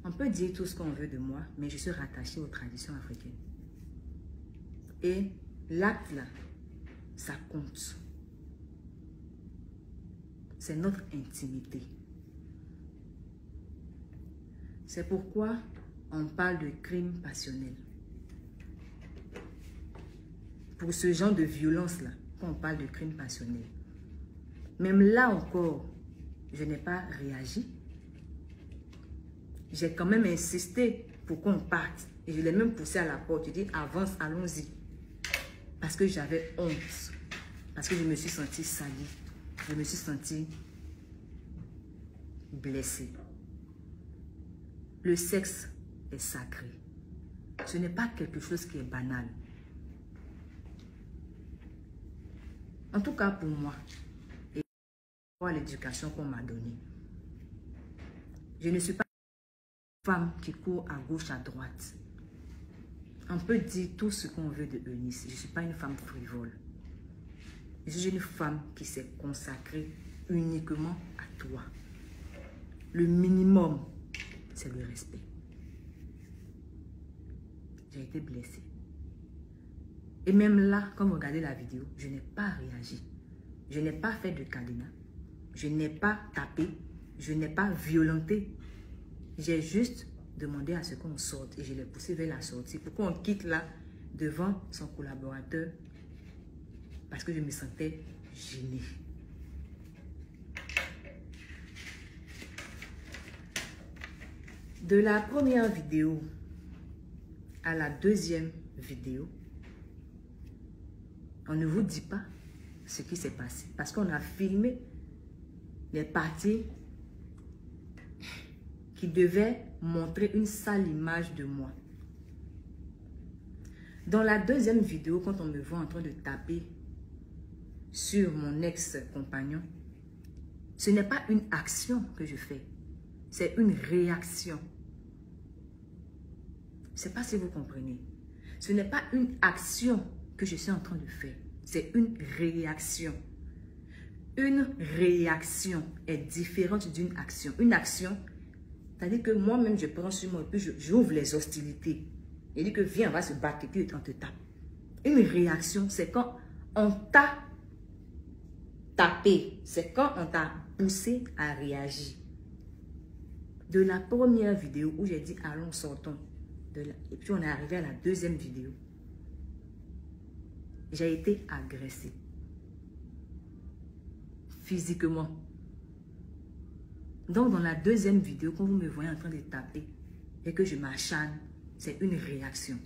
On peut dire tout ce qu'on veut de moi, mais je suis rattachée aux traditions africaines. Et l'acte là, ça compte. C'est notre intimité. C'est pourquoi on parle de crime passionnel. Pour ce genre de violence-là, quand on parle de crime passionnel. Même là encore, je n'ai pas réagi. J'ai quand même insisté pour qu'on parte. Et je l'ai même poussé à la porte. Je dis, avance, allons-y. Parce que j'avais honte. Parce que je me suis sentie salie. Je me suis sentie blessée. Le sexe est sacré. Ce n'est pas quelque chose qui est banal. En tout cas pour moi, et pour l'éducation qu'on m'a donnée, je ne suis pas une femme qui court à gauche, à droite. On peut dire tout ce qu'on veut de Eunice. Je ne suis pas une femme frivole. Je suis une femme qui s'est consacrée uniquement à toi. Le minimum, c'est le respect. J'ai été blessée. Et même là, quand vous regardez la vidéo, je n'ai pas réagi. Je n'ai pas fait de cadenas. Je n'ai pas tapé. Je n'ai pas violenté. J'ai juste demandé à ce qu'on sorte et je l'ai poussé vers la sortie pour qu'on quitte là devant son collaborateur parce que je me sentais gênée. De la première vidéo à la deuxième vidéo, on ne vous dit pas ce qui s'est passé parce qu'on a filmé les parties qui devaient montrer une sale image de moi. Dans la deuxième vidéo, quand on me voit en train de taper sur mon ex-compagnon, ce n'est pas une action que je fais, c'est une réaction. Je ne sais pas si vous comprenez. Ce n'est pas une action que je suis en train de faire, c'est une réaction. Une réaction est différente d'une action. Une action, c'est-à-dire que moi-même, je prends sur moi et puis j'ouvre les hostilités. Et dit que viens, on va se battre et puis on te tape. Une réaction, c'est quand on t'a tapé. C'est quand on t'a poussé à réagir. De la première vidéo où j'ai dit allons, sortons. Et puis on est arrivé à la deuxième vidéo. J'ai été agressée. Physiquement. Donc dans la deuxième vidéo, quand vous me voyez en train de taper et que je m'acharne, c'est une réaction.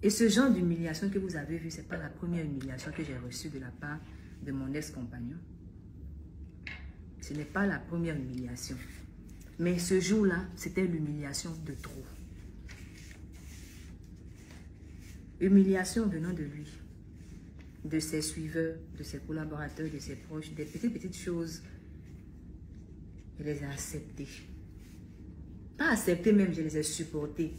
Et ce genre d'humiliation que vous avez vu, ce n'est pas la première humiliation que j'ai reçue de la part de mon ex-compagnon. Ce n'est pas la première humiliation. Mais ce jour-là, c'était l'humiliation de trop. Humiliation venant de lui, de ses suiveurs, de ses collaborateurs, de ses proches, des petites choses. Je les ai acceptées. Pas acceptées même, je les ai supportées.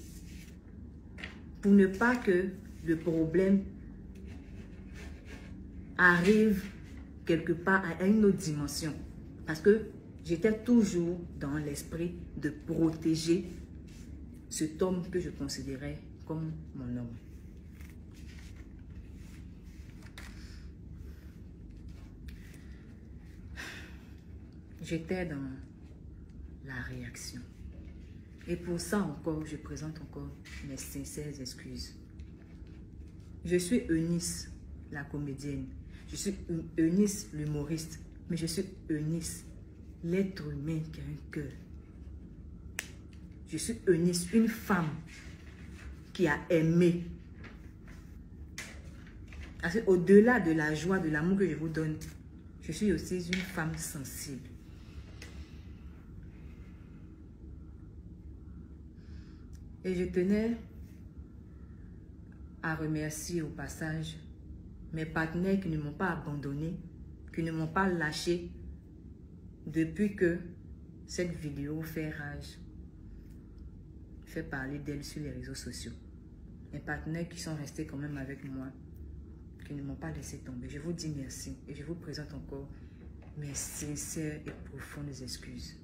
Pour ne pas que le problème arrive quelque part à une autre dimension. Parce que j'étais toujours dans l'esprit de protéger cet homme que je considérais comme mon homme. J'étais dans la réaction. Et pour ça encore, je présente encore mes sincères excuses. Je suis Eunice, la comédienne. Je suis Eunice, l'humoriste. Mais je suis Eunice, l'être humain qui a un cœur. Je suis Eunice, une femme qui a aimé. Au-delà de la joie, de l'amour que je vous donne, je suis aussi une femme sensible. Et je tenais à remercier au passage mes partenaires qui ne m'ont pas abandonné, qui ne m'ont pas lâché depuis que cette vidéo fait rage, fait parler d'elle sur les réseaux sociaux. Mes partenaires qui sont restés quand même avec moi, qui ne m'ont pas laissé tomber. Je vous dis merci et je vous présente encore mes sincères et profondes excuses.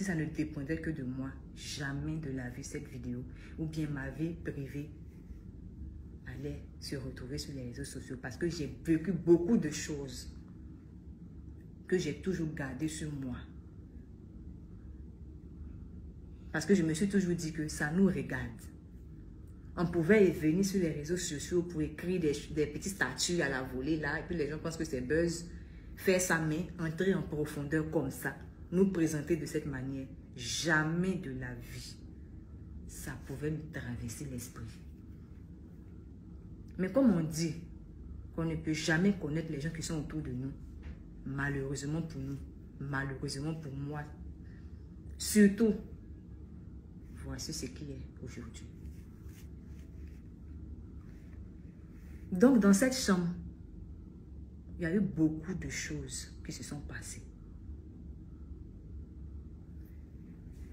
si ça ne dépendait que de moi, jamais de la vie cette vidéo ou bien ma vie privée allait se retrouver sur les réseaux sociaux parce que j'ai vécu beaucoup de choses que j'ai toujours gardées sur moi. Parce que je me suis toujours dit que ça nous regarde. On pouvait venir sur les réseaux sociaux pour écrire des petits statuts à la volée là, et puis les gens pensent que c'est buzz. Faire sa main, entrer en profondeur comme ça, nous présenter de cette manière. Jamais de la vie, ça pouvait nous traverser l'esprit. Mais comme on dit qu'on ne peut jamais connaître les gens qui sont autour de nous, malheureusement pour nous, malheureusement pour moi, surtout, voici ce qui est aujourd'hui. Donc, dans cette chambre, il y a eu beaucoup de choses qui se sont passées.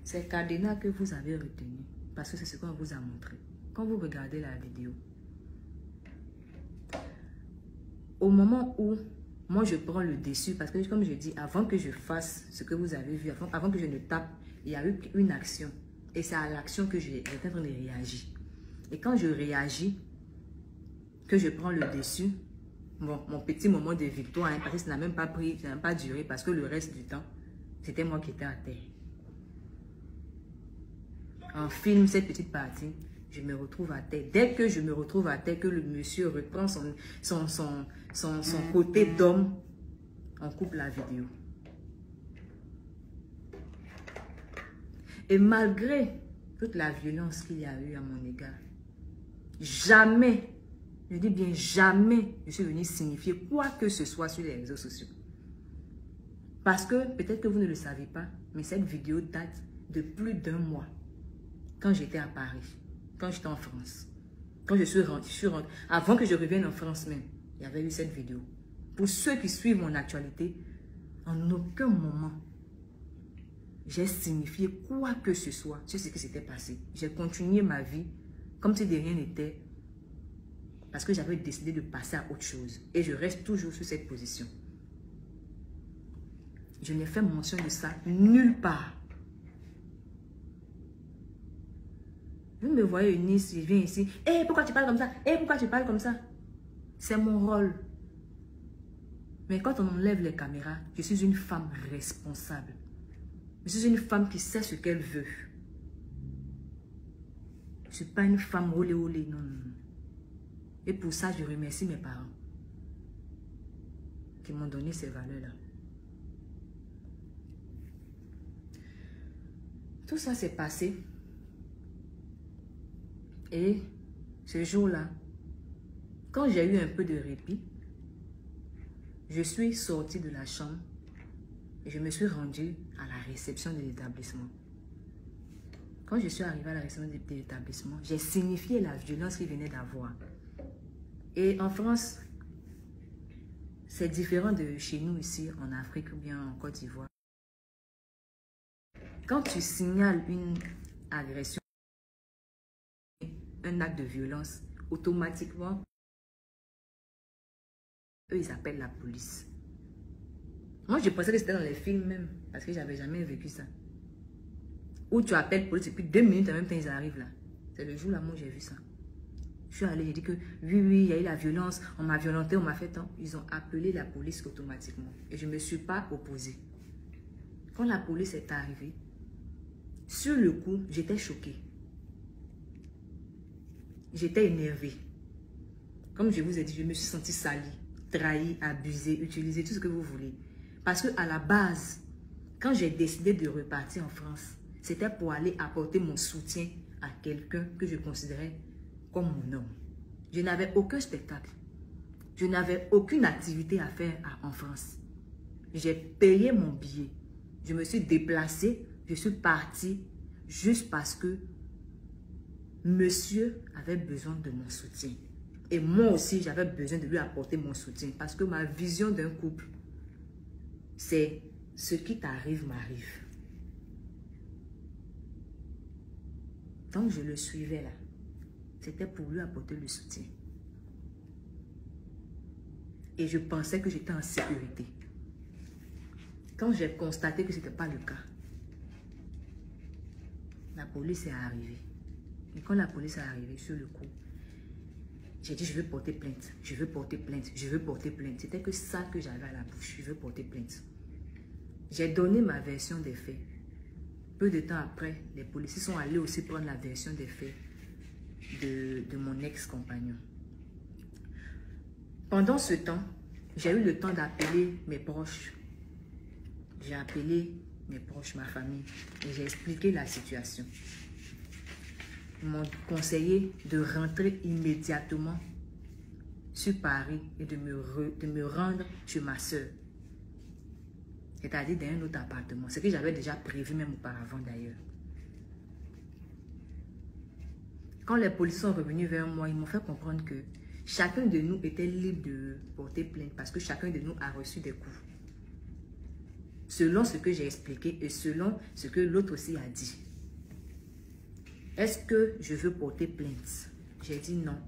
C'est cadenas que vous avez retenu, parce que c'est ce qu'on vous a montré. Quand vous regardez la vidéo, au moment où moi je prends le dessus, parce que comme je dis, avant que je fasse ce que vous avez vu, avant que je ne tape, il y a eu une action. Et c'est à l'action que j'étais en train de réagir. Et quand je réagis, que je prends le dessus, bon, mon petit moment de victoire, hein, parce que ça n'a même pas pris, ça n'a pas duré, parce que le reste du temps, c'était moi qui étais à terre. En film, cette petite partie, je me retrouve à terre. Dès que je me retrouve à terre, que le monsieur reprend son côté d'homme, on coupe la vidéo. Et malgré toute la violence qu'il y a eu à mon égard, jamais, je dis bien jamais, je suis venue signifier quoi que ce soit sur les réseaux sociaux. Parce que, peut-être que vous ne le savez pas, mais cette vidéo date de plus d'1 mois. Quand j'étais à Paris, quand j'étais en France, quand je suis rentrée, avant que je revienne en France même, il y avait eu cette vidéo. Pour ceux qui suivent mon actualité, en aucun moment, j'ai signifié quoi que ce soit sur ce qui s'était passé. J'ai continué ma vie comme si de rien n'était, parce que j'avais décidé de passer à autre chose. Et je reste toujours sur cette position. Je n'ai fait mention de ça nulle part. Vous me voyez une Nice, je viens ici. Hé, pourquoi tu parles comme ça? Hé, pourquoi tu parles comme ça? C'est mon rôle. Mais quand on enlève les caméras, je suis une femme responsable. Je suis une femme qui sait ce qu'elle veut. Je ne suis pas une femme olé olé, non, non. Et pour ça, je remercie mes parents qui m'ont donné ces valeurs-là. Tout ça s'est passé. Et ce jour-là, quand j'ai eu un peu de répit, je suis sortie de la chambre et je me suis rendue à la réception de l'établissement. Quand je suis arrivée à la réception de l'établissement, j'ai signifié la violence qu'il venait d'avoir. Et en France, c'est différent de chez nous ici, en Afrique ou bien en Côte d'Ivoire. Quand tu signales une agression, un acte de violence, automatiquement, eux, ils appellent la police. Moi, je pensais que c'était dans les films même, parce que j'avais jamais vécu ça. Où tu appelles police et puis 2 minutes en même temps, ils arrivent là. C'est le jour là où j'ai vu ça. Je suis allée, j'ai dit que oui, il y a eu la violence, on m'a violenté, on m'a fait tant. Ils ont appelé la police automatiquement. Et je ne me suis pas opposée. Quand la police est arrivée, sur le coup, j'étais choquée. J'étais énervée. Comme je vous ai dit, je me suis sentie salie, trahie, abusée, utilisée, tout ce que vous voulez. Parce qu'à la base, quand j'ai décidé de repartir en France, c'était pour aller apporter mon soutien à quelqu'un que je considérais comme mon homme. Je n'avais aucun spectacle. Je n'avais aucune activité à faire en France. J'ai payé mon billet. Je me suis déplacée. Je suis partie juste parce que monsieur avait besoin de mon soutien. Et moi aussi, j'avais besoin de lui apporter mon soutien. Parce que ma vision d'un couple, c'est ce qui t'arrive m'arrive. Donc, je le suivais là. C'était pour lui apporter le soutien. Et je pensais que j'étais en sécurité. Quand j'ai constaté que ce n'était pas le cas, La police est arrivée. Et quand la police est arrivée sur le coup, j'ai dit, je veux porter plainte, je veux porter plainte, je veux porter plainte. C'était que ça que j'avais à la bouche, je veux porter plainte. J'ai donné ma version des faits. Peu de temps après, les policiers sont allés aussi prendre la version des faits de mon ex-compagnon. Pendant ce temps, j'ai eu le temps d'appeler mes proches. J'ai appelé mes proches, ma famille, et j'ai expliqué la situation. Ils m'ont conseillé de rentrer immédiatement sur Paris et de me rendre chez ma soeur. C'est-à-dire dans un autre appartement. Ce que j'avais déjà prévu même auparavant d'ailleurs. Quand les policiers sont revenus vers moi, ils m'ont fait comprendre que chacun de nous était libre de porter plainte parce que chacun de nous a reçu des coups. Selon ce que j'ai expliqué et selon ce que l'autre aussi a dit. Est-ce que je veux porter plainte? J'ai dit non.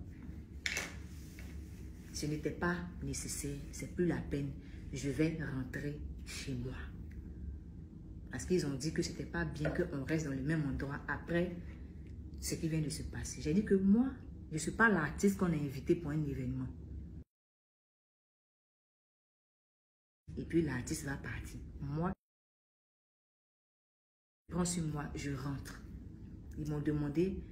Ce n'était pas nécessaire, c'est plus la peine. Je vais rentrer chez moi. Parce qu'ils ont dit que ce n'était pas bien qu'on reste dans le même endroit après ce qui vient de se passer. J'ai dit que moi, je ne suis pas l'artiste qu'on a invité pour un événement. Et puis l'artiste va partir. Moi, je prends sur moi, je rentre. Ils m'ont demandé